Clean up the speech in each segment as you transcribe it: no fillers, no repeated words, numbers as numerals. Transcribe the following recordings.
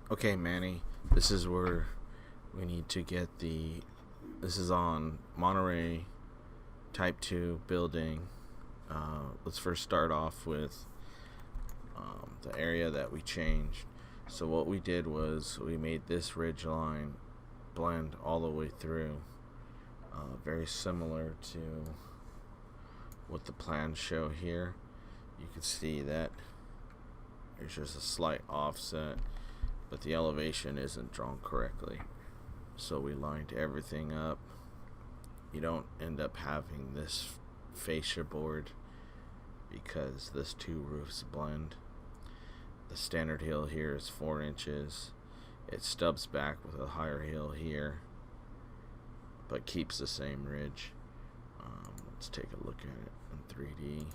Okay, Manny, this is where we need to get the. This is on Monterey Type 2 building. Let's first start off with the area that we changed. So, what we did was we made this ridge line blend all the way through, very similar to what the plans show here. You can see that there's just a slight offset, but the elevation isn't drawn correctly. So we lined everything up. You don't end up having this fascia board because this two roofs blend. The standard hill here is 4 inches. It stubs back with a higher hill here, but keeps the same ridge. Let's take a look at it in 3D.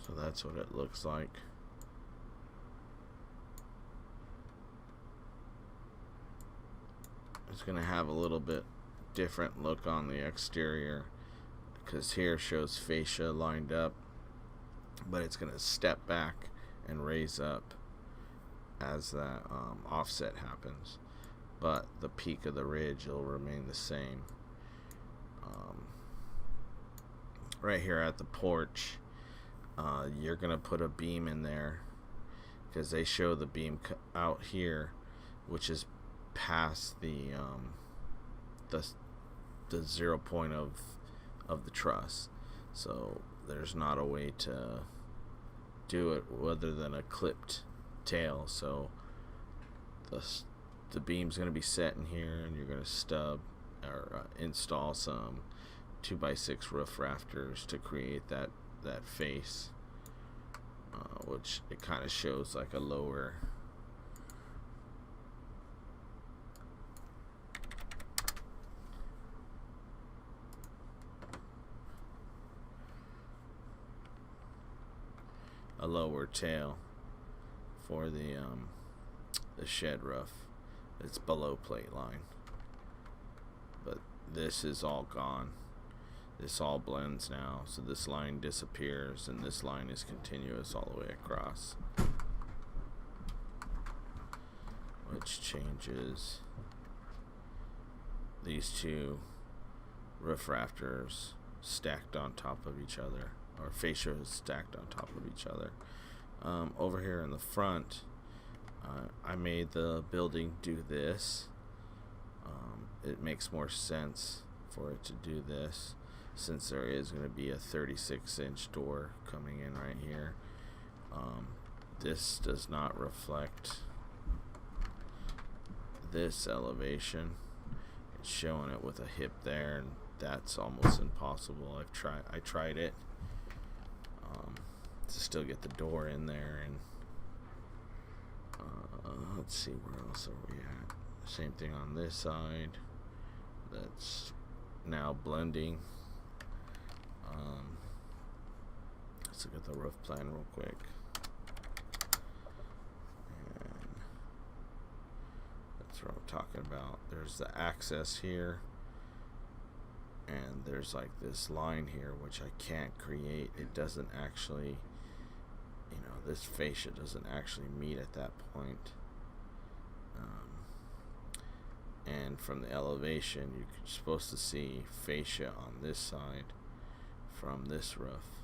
So that's what it looks like. It's going to have a little bit different look on the exterior because here shows fascia lined up, but it's going to step back and raise up as that offset happens, but the peak of the ridge will remain the same. Right here at the porch, you're going to put a beam in there because they show the beam out here, which is past the 0 point of the truss. So there's not a way to do it other than a clipped tail. So the beam's going to be set in here, and you're going to stub or install some 2x6 roof rafters to create that face, which it kind of shows like a lower tail for the shed roof. It's below plate line, but this is all gone. This all blends now, so this line disappears and this line is continuous all the way across, which changes these two roof rafters stacked on top of each other, or fascias stacked on top of each other. Over here in the front, I made the building do this. It makes more sense for it to do this since there is going to be a 36-inch door coming in right here. This does not reflect this elevation. It's showing it with a hip there, and that's almost impossible. I tried it to still get the door in there, and let's see, where else are we at? Same thing on this side. That's now blending. Let's look at the roof plan real quick. And that's what I'm talking about. There's the access here, and there's like this line here which I can't create. It doesn't actually, this fascia doesn't actually meet at that point. And from the elevation, you're supposed to see fascia on this side from this roof.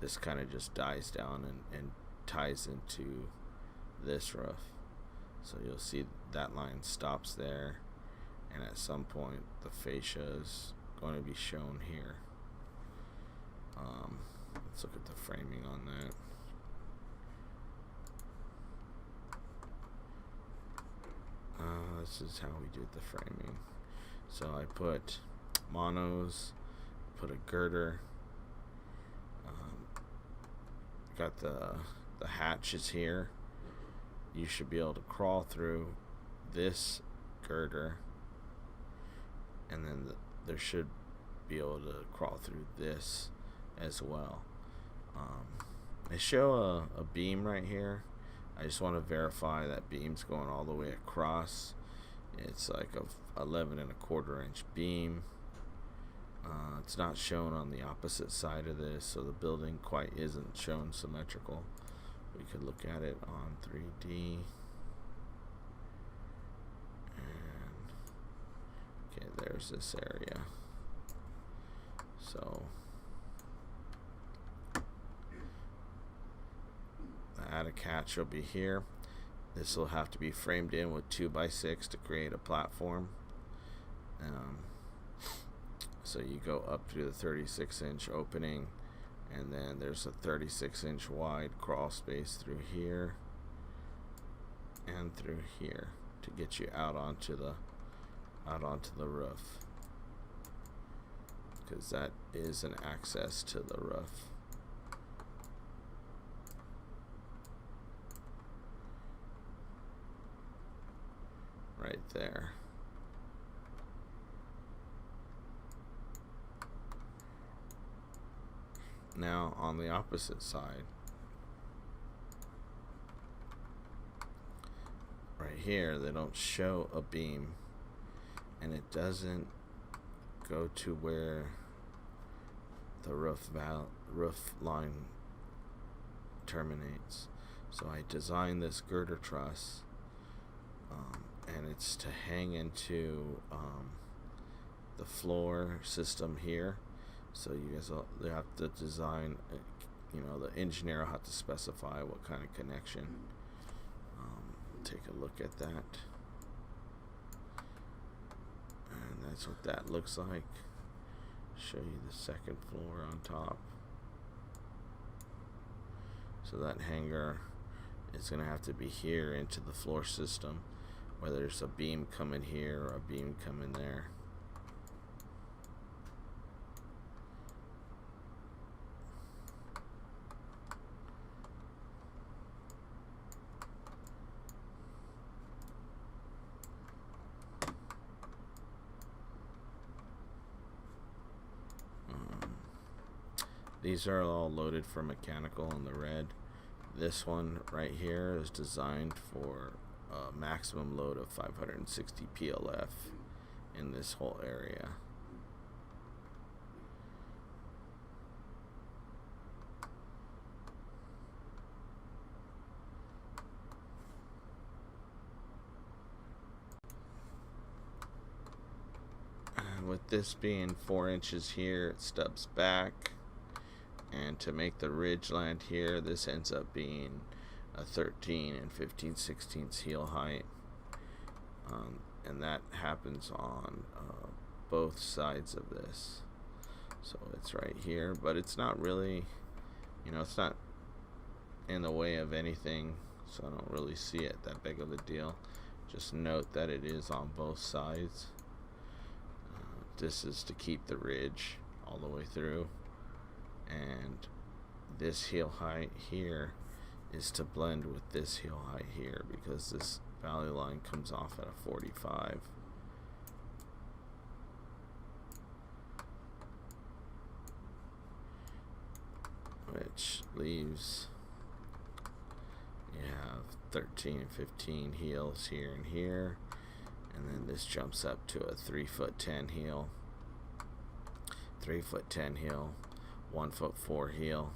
This kind of just dies down and ties into this roof. So you'll see that line stops there, and at some point the fascia is going to be shown here. Let's look at the framing on that. This is how we did the framing. So I put monos, put a girder, got the hatches here. You should be able to crawl through this girder, and then there should be able to crawl through this as well. I show a beam right here. I just want to verify that beam's going all the way across. It's like a 11 1/4 inch beam. It's not shown on the opposite side of this, so the building quite isn't shown symmetrical. We could look at it on 3D. And okay, there's this area. So the attic hatch will be here. This will have to be framed in with 2x6 to create a platform. So you go up through the 36-inch opening, and then there's a 36-inch wide crawl space through here and through here to get you out onto the roof, because that is an access to the roof. Right there. Now on the opposite side, right here, they don't show a beam, and it doesn't go to where the roof line terminates. So I designed this girder truss, and it's to hang into the floor system here. So you guys they have to design, the engineer will have to specify what kind of connection. Take a look at that, and that's what that looks like. Show you the second floor on top. So that hanger is going to have to be here into the floor system, whether there's a beam coming here or a beam coming there. These are all loaded for mechanical in the red. This one right here is designed for a maximum load of 560 PLF in this whole area. And with this being 4 inches here, it stubs back. And to make the ridge land here, this ends up being a 13 15/16 heel height. And that happens on both sides of this. So it's right here, but it's not really, it's not in the way of anything, so I don't really see it that big of a deal. Just note that it is on both sides. This is to keep the ridge all the way through. And this heel height here is to blend with this heel height here, because this valley line comes off at a 45. Which leaves, you have 13 and 15 heels here and here, and then this jumps up to a 3'10" heel, 3'10" heel, 1'4" heel,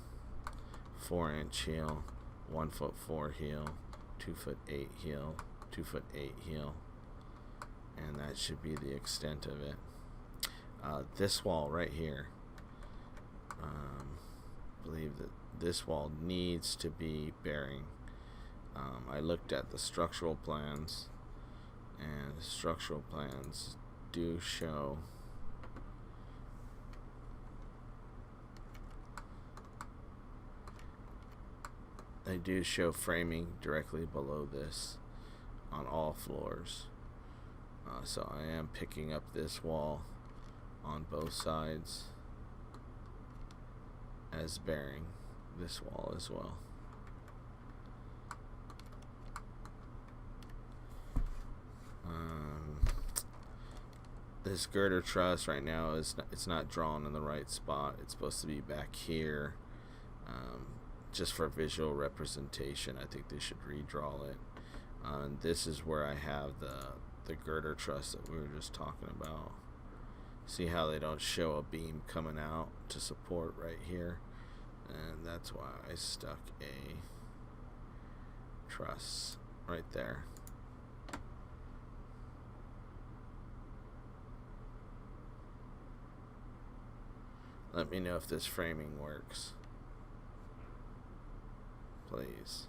4-inch heel, 1'4" heel, 2'8" heel, 2'8" heel, and that should be the extent of it. This wall right here, I believe that this wall needs to be bearing. I looked at the structural plans, and the structural plans do show framing directly below this on all floors. So I am picking up this wall on both sides as bearing this wall as well. This girder truss right now it's not drawn in the right spot. It's supposed to be back here. Just for visual representation, I think they should redraw it. This is where I have the girder truss that we were just talking about. See how they don't show a beam coming out to support right here? And that's why I stuck a truss right there. Let me know if this framing works, please.